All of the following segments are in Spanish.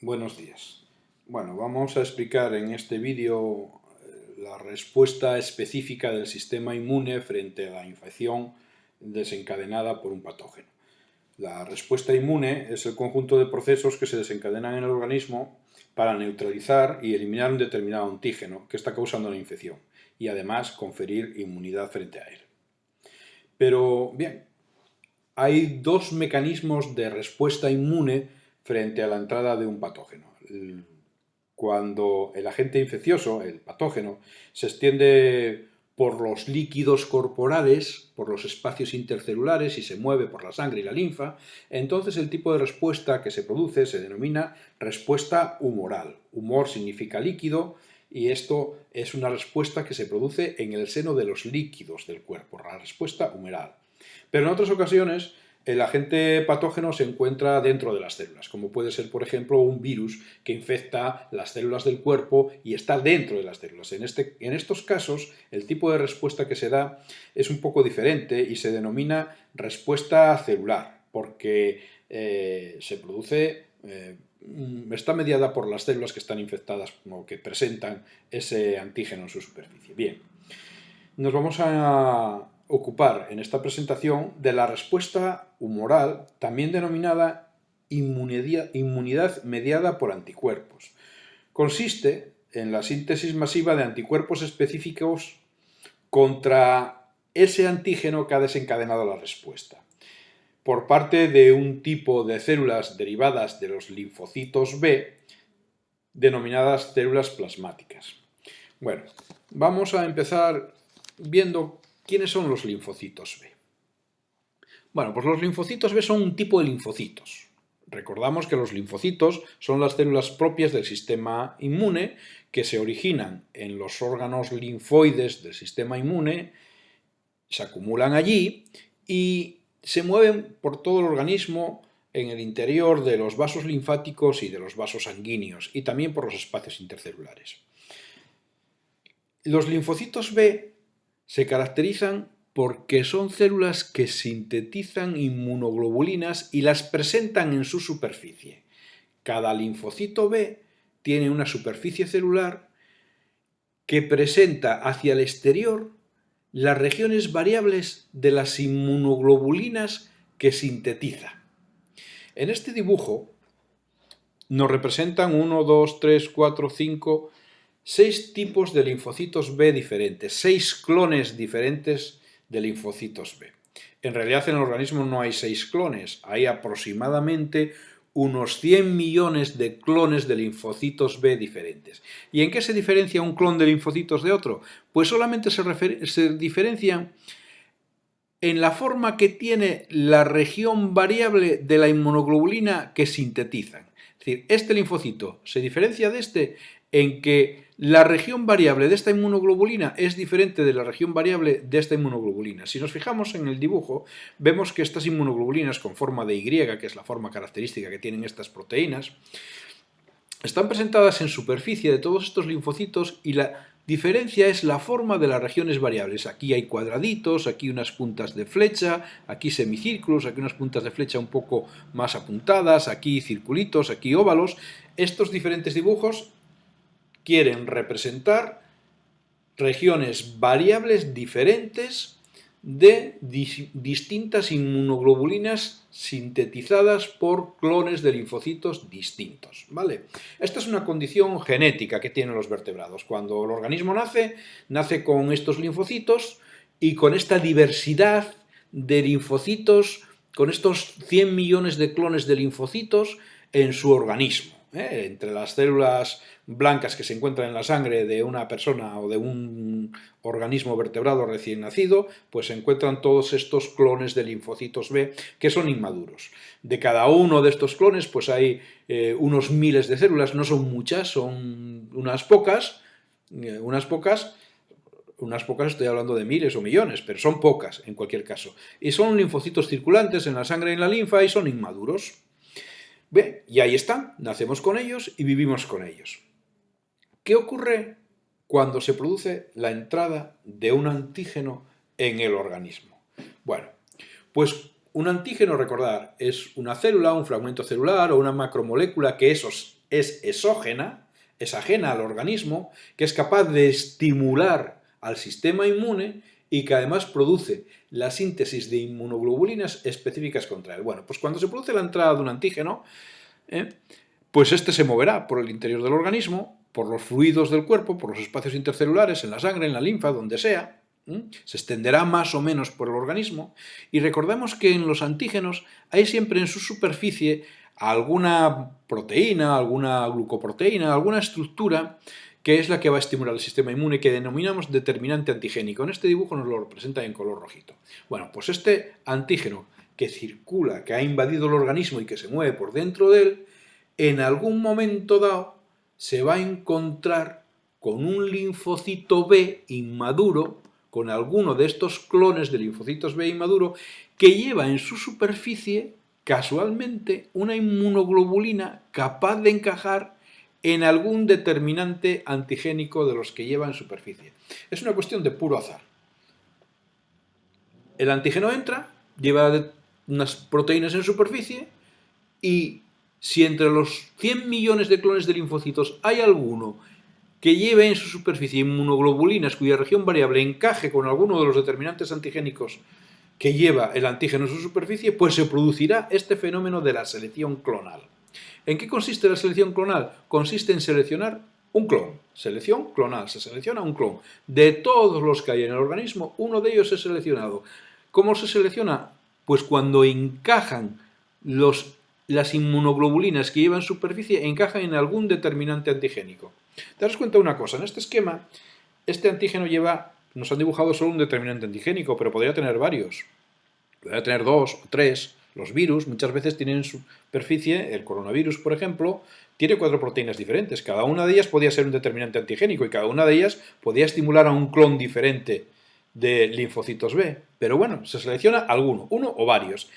Buenos días. Bueno, vamos a explicar en este vídeo la respuesta específica del sistema inmune frente a la infección desencadenada por un patógeno. La respuesta inmune es el conjunto de procesos que se desencadenan en el organismo para neutralizar y eliminar un determinado antígeno que está causando la infección y además conferir inmunidad frente a él. Pero bien, hay dos mecanismos de respuesta inmune frente a la entrada de un patógeno. Cuando el agente infeccioso, el patógeno, se extiende por los líquidos corporales, por los espacios intercelulares y se mueve por la sangre y la linfa, entonces el tipo de respuesta que se produce se denomina respuesta humoral. Humor significa líquido y esto es una respuesta que se produce en el seno de los líquidos del cuerpo, la respuesta humoral. Pero en otras ocasiones el agente patógeno se encuentra dentro de las células, como puede ser, por ejemplo, un virus que infecta las células del cuerpo y está dentro de las células. En estos casos, el tipo de respuesta que se da es un poco diferente y se denomina respuesta celular, porque está mediada por las células que están infectadas o que presentan ese antígeno en su superficie. Bien, nos vamos a ocupar en esta presentación de la respuesta humoral, también denominada inmunidad mediada por anticuerpos. Consiste en la síntesis masiva de anticuerpos específicos contra ese antígeno que ha desencadenado la respuesta, por parte de un tipo de células derivadas de los linfocitos B, denominadas células plasmáticas. Bueno, vamos a empezar viendo quiénes son los linfocitos B. Bueno, pues los linfocitos B son un tipo de linfocitos. Recordamos que los linfocitos son las células propias del sistema inmune que se originan en los órganos linfoides del sistema inmune, se acumulan allí y se mueven por todo el organismo en el interior de los vasos linfáticos y de los vasos sanguíneos y también por los espacios intercelulares. Los linfocitos B se caracterizan porque son células que sintetizan inmunoglobulinas y las presentan en su superficie. Cada linfocito B tiene una superficie celular que presenta hacia el exterior las regiones variables de las inmunoglobulinas que sintetiza. En este dibujo nos representan 1, 2, 3, 4, 5, 6 tipos de linfocitos B diferentes, 6 clones diferentes de linfocitos B. En realidad en el organismo no hay 6 clones, hay aproximadamente unos 100 millones de clones de linfocitos B diferentes. ¿Y en qué se diferencia un clon de linfocitos de otro? Pues solamente se diferencian en la forma que tiene la región variable de la inmunoglobulina que sintetizan. Es decir, este linfocito se diferencia de este en que la región variable de esta inmunoglobulina es diferente de la región variable de esta inmunoglobulina. Si nos fijamos en el dibujo, vemos que estas inmunoglobulinas con forma de Y, que es la forma característica que tienen estas proteínas, están presentadas en superficie de todos estos linfocitos y la diferencia es la forma de las regiones variables. Aquí hay cuadraditos, aquí unas puntas de flecha, aquí semicírculos, aquí unas puntas de flecha un poco más apuntadas, aquí circulitos, aquí óvalos. Estos diferentes dibujos quieren representar regiones variables diferentes de distintas inmunoglobulinas sintetizadas por clones de linfocitos distintos, ¿vale? Esta es una condición genética que tienen los vertebrados. Cuando el organismo nace con estos linfocitos y con esta diversidad de linfocitos, con estos 100 millones de clones de linfocitos en su organismo. Entre las células blancas que se encuentran en la sangre de una persona o de un organismo vertebrado recién nacido, pues se encuentran todos estos clones de linfocitos B que son inmaduros. De cada uno de estos clones pues hay unos miles de células, no son muchas, son unas pocas, estoy hablando de miles o millones, pero son pocas en cualquier caso. Y son linfocitos circulantes en la sangre y en la linfa y son inmaduros. Bien, y ahí están, nacemos con ellos y vivimos con ellos. ¿Qué ocurre cuando se produce la entrada de un antígeno en el organismo? Bueno, pues un antígeno, recordar, es una célula, un fragmento celular o una macromolécula que es es exógena, es ajena al organismo, que es capaz de estimular al sistema inmune y que además produce la síntesis de inmunoglobulinas específicas contra él. Bueno, pues cuando se produce la entrada de un antígeno, pues este se moverá por el interior del organismo, por los fluidos del cuerpo, por los espacios intercelulares, en la sangre, en la linfa, donde sea, se extenderá más o menos por el organismo, y recordemos que en los antígenos hay siempre en su superficie alguna proteína, alguna glucoproteína, alguna estructura que es la que va a estimular el sistema inmune, que denominamos determinante antigénico. En este dibujo nos lo representa en color rojito. Bueno, pues este antígeno que circula, que ha invadido el organismo y que se mueve por dentro de él, en algún momento dado se va a encontrar con un linfocito B inmaduro, con alguno de estos clones de linfocitos B inmaduro, que lleva en su superficie, casualmente, una inmunoglobulina capaz de encajar en algún determinante antigénico de los que lleva en superficie. Es una cuestión de puro azar. El antígeno entra, lleva unas proteínas en superficie y si entre los 100 millones de clones de linfocitos hay alguno que lleve en su superficie inmunoglobulinas cuya región variable encaje con alguno de los determinantes antigénicos que lleva el antígeno en su superficie, pues se producirá este fenómeno de la selección clonal. ¿En qué consiste la selección clonal? Consiste en seleccionar un clon. Selección clonal. Se selecciona un clon. De todos los que hay en el organismo, uno de ellos es seleccionado. ¿Cómo se selecciona? Pues cuando encajan las inmunoglobulinas que llevan superficie, encajan en algún determinante antigénico. Te das cuenta de una cosa, en este esquema, este antígeno nos han dibujado solo un determinante antigénico, pero podría tener varios. Podría tener 2 o 3. Los virus muchas veces tienen en su superficie, el coronavirus, por ejemplo, tiene 4 proteínas diferentes. Cada una de ellas podía ser un determinante antigénico y cada una de ellas podía estimular a un clon diferente de linfocitos B. Pero bueno, se selecciona alguno, uno o varios.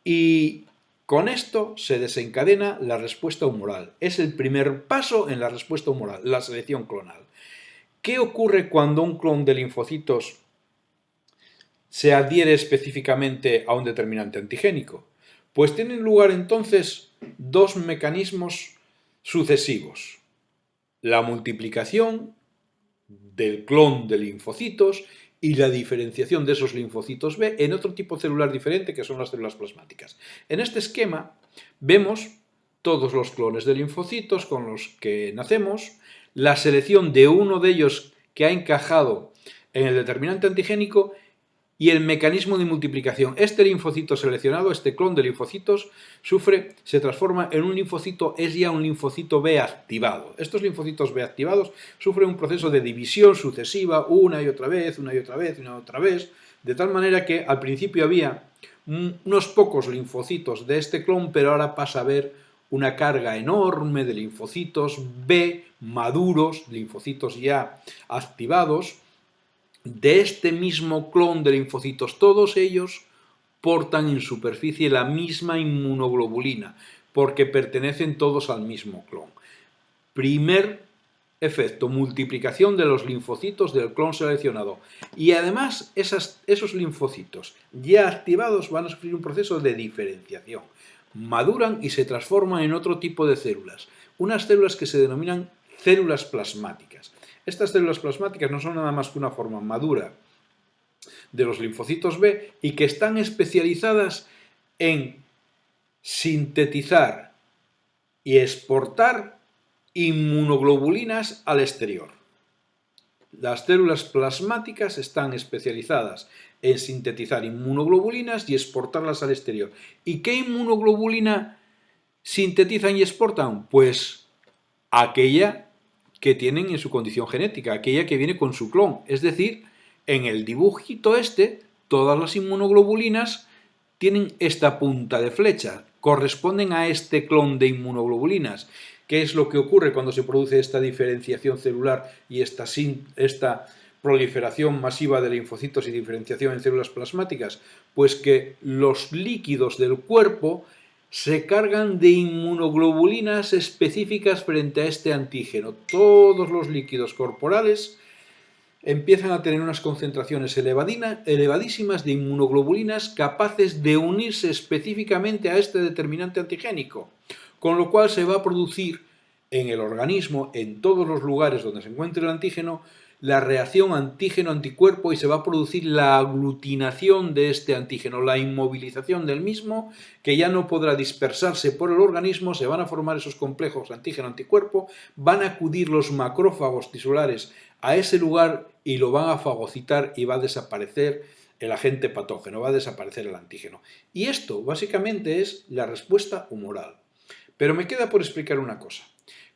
Y con esto se desencadena la respuesta humoral. Es el primer paso en la respuesta humoral, la selección clonal. ¿Qué ocurre cuando un clon de linfocitos se adhiere específicamente a un determinante antigénico? Pues tienen lugar entonces dos mecanismos sucesivos. La multiplicación del clon de linfocitos y la diferenciación de esos linfocitos B en otro tipo celular diferente que son las células plasmáticas. En este esquema vemos todos los clones de linfocitos con los que nacemos, la selección de uno de ellos que ha encajado en el determinante antigénico y el mecanismo de multiplicación. Este linfocito seleccionado, este clon de linfocitos, se transforma en un linfocito, es ya un linfocito B activado. Estos linfocitos B activados sufren un proceso de división sucesiva una y otra vez, una y otra vez, una y otra vez, de tal manera que al principio había unos pocos linfocitos de este clon, pero ahora pasa a haber una carga enorme de linfocitos B maduros, linfocitos ya activados, de este mismo clon de linfocitos. Todos ellos portan en superficie la misma inmunoglobulina, porque pertenecen todos al mismo clon. Primer efecto, multiplicación de los linfocitos del clon seleccionado. Y además esos linfocitos ya activados van a sufrir un proceso de diferenciación. Maduran y se transforman en otro tipo de células. Unas células que se denominan células plasmáticas. Estas células plasmáticas no son nada más que una forma madura de los linfocitos B y que están especializadas en sintetizar y exportar inmunoglobulinas al exterior. Las células plasmáticas están especializadas en sintetizar inmunoglobulinas y exportarlas al exterior. ¿Y qué inmunoglobulina sintetizan y exportan? Pues aquella que tienen en su condición genética, aquella que viene con su clon. Es decir, en el dibujito todas las inmunoglobulinas tienen esta punta de flecha, corresponden a este clon de inmunoglobulinas. ¿Qué es lo que ocurre cuando se produce esta diferenciación celular y esta proliferación masiva de linfocitos y diferenciación en células plasmáticas? Pues que los líquidos del cuerpo se cargan de inmunoglobulinas específicas frente a este antígeno. Todos los líquidos corporales empiezan a tener unas concentraciones elevadísimas de inmunoglobulinas capaces de unirse específicamente a este determinante antigénico, con lo cual se va a producir en el organismo, en todos los lugares donde se encuentre el antígeno, la reacción antígeno-anticuerpo y se va a producir la aglutinación de este antígeno, la inmovilización del mismo, que ya no podrá dispersarse por el organismo, se van a formar esos complejos antígeno-anticuerpo, van a acudir los macrófagos tisulares a ese lugar y lo van a fagocitar y va a desaparecer el agente patógeno, va a desaparecer el antígeno. Y esto básicamente es la respuesta humoral. Pero me queda por explicar una cosa.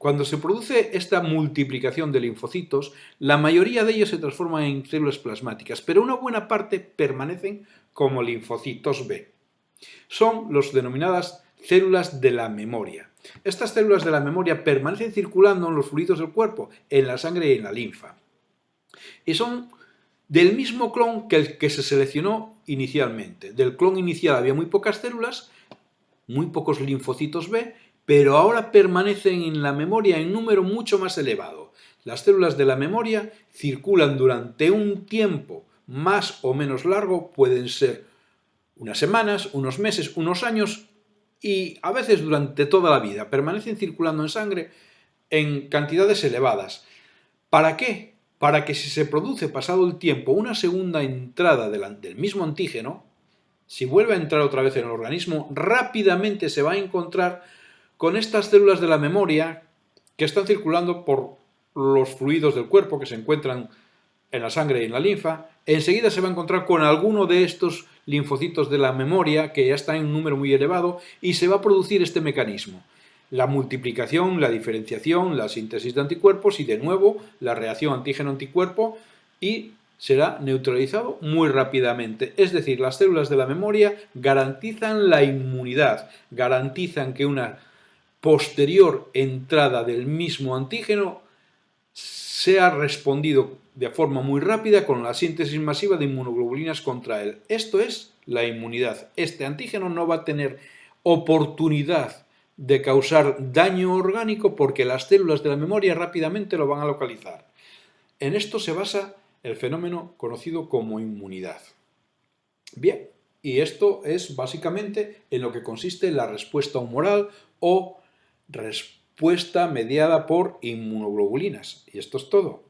Cuando se produce esta multiplicación de linfocitos, la mayoría de ellos se transforman en células plasmáticas, pero una buena parte permanecen como linfocitos B. Son las denominadas células de la memoria. Estas células de la memoria permanecen circulando en los fluidos del cuerpo, en la sangre y en la linfa. Y son del mismo clon que el que se seleccionó inicialmente. Del clon inicial había muy pocas células, muy pocos linfocitos B, pero ahora permanecen en la memoria en número mucho más elevado. Las células de la memoria circulan durante un tiempo más o menos largo, pueden ser unas semanas, unos meses, unos años y a veces durante toda la vida. Permanecen circulando en sangre en cantidades elevadas. ¿Para qué? Para que si se produce pasado el tiempo una segunda entrada del mismo antígeno, si vuelve a entrar otra vez en el organismo, rápidamente se va a encontrar con estas células de la memoria que están circulando por los fluidos del cuerpo que se encuentran en la sangre y en la linfa. Enseguida se va a encontrar con alguno de estos linfocitos de la memoria que ya está en un número muy elevado y se va a producir este mecanismo. La multiplicación, la diferenciación, la síntesis de anticuerpos y de nuevo la reacción antígeno-anticuerpo y será neutralizado muy rápidamente. Es decir, las células de la memoria garantizan la inmunidad, garantizan que una posterior entrada del mismo antígeno sea respondido de forma muy rápida con la síntesis masiva de inmunoglobulinas contra él. Esto es la inmunidad. Este antígeno no va a tener oportunidad de causar daño orgánico porque las células de la memoria rápidamente lo van a localizar. En esto se basa el fenómeno conocido como inmunidad. Bien, y esto es básicamente en lo que consiste la respuesta humoral o respuesta mediada por inmunoglobulinas. Y esto es todo.